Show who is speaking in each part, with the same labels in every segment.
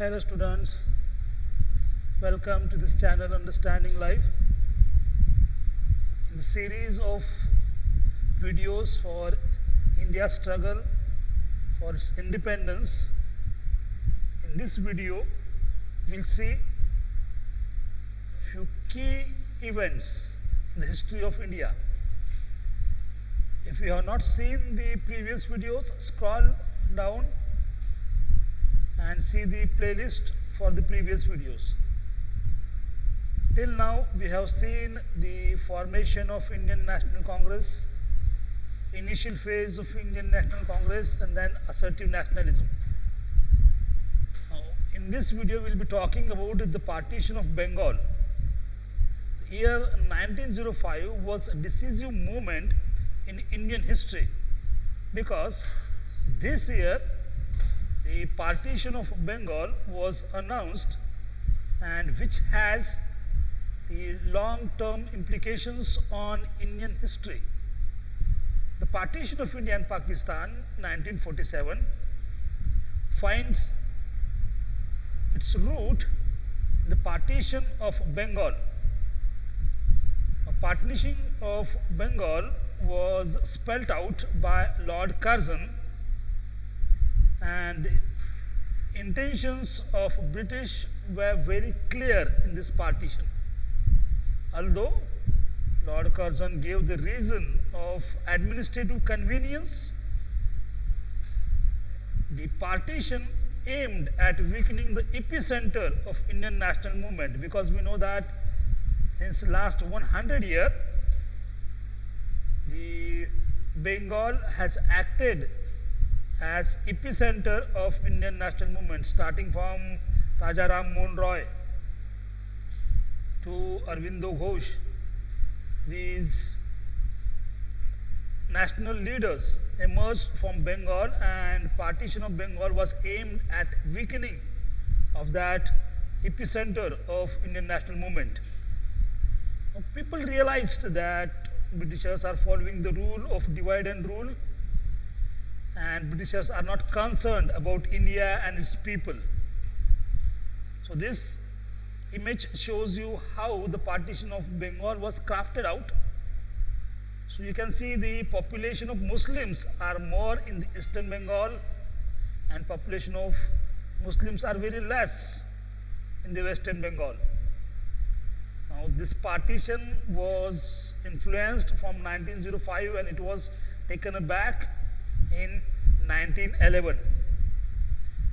Speaker 1: Hello students, welcome to this channel Understanding Life. In the series of videos for India's struggle for its independence, in this video we'll see few key events in the history of India. If you have not seen the previous videos, scroll down and see the playlist for the previous videos. Till now, we have seen the formation of Indian National Congress, initial phase of Indian National Congress, and then assertive nationalism. Now, in this video, we'll be talking about the partition of Bengal. The year 1905 was a decisive moment in Indian history because this year the partition of Bengal was announced, and which has the long-term implications on Indian history. The partition of India and Pakistan 1947 finds its root in the partition of Bengal. A partition of Bengal was spelt out by Lord Curzon, and the intentions of British were very clear in this partition. Although Lord Curzon gave the reason of administrative convenience, the partition aimed at weakening the epicenter of Indian national movement, because we know that since last 100 years, the Bengal has acted as epicenter of Indian national movement, starting from Raja Ram Mohan Roy to Aurobindo Ghosh. These national leaders emerged from Bengal, and partition of Bengal was aimed at weakening of that epicenter of Indian national movement. Now, people realized that Britishers are following the rule of divide and rule, and Britishers are not concerned about India and its people. So this image shows you how the partition of Bengal was crafted out. So you can see the population of Muslims are more in the eastern Bengal, and population of Muslims are very less in the western Bengal. Now this partition was influenced from 1905, and it was taken back in 1911.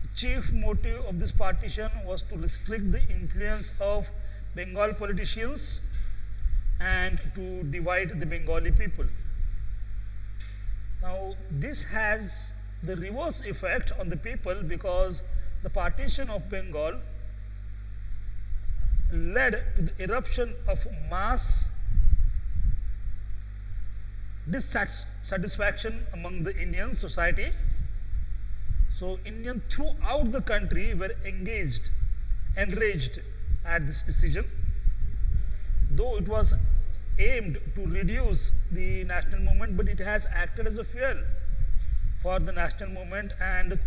Speaker 1: The chief motive of this partition was to restrict the influence of Bengal politicians and to divide the Bengali people. Now this has the reverse effect on the people, because the partition of Bengal led to the eruption of mass dissatisfaction among the Indian society. So Indians throughout the country were enraged at this decision. Though it was aimed to reduce the national movement, but it has acted as a fuel for the national movement, and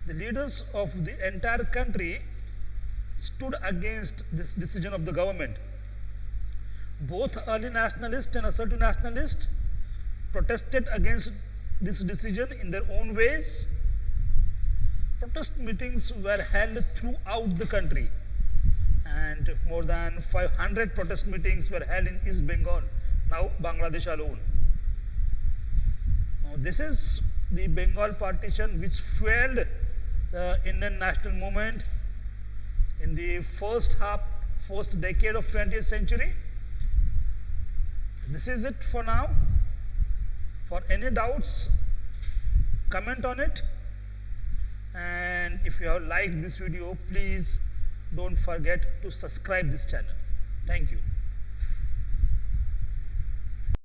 Speaker 1: the leaders of the entire country stood against this decision of the government. Both early nationalists and assertive nationalists protested against this decision in their own ways. Protest meetings were held throughout the country, and more than 500 protest meetings were held in East Bengal, now Bangladesh alone. Now this is the Bengal partition which fueled the Indian national movement in the first decade of 20th century. This is it for now. For any doubts, comment on it, and if you have liked this video, please don't forget to subscribe this channel. Thank you.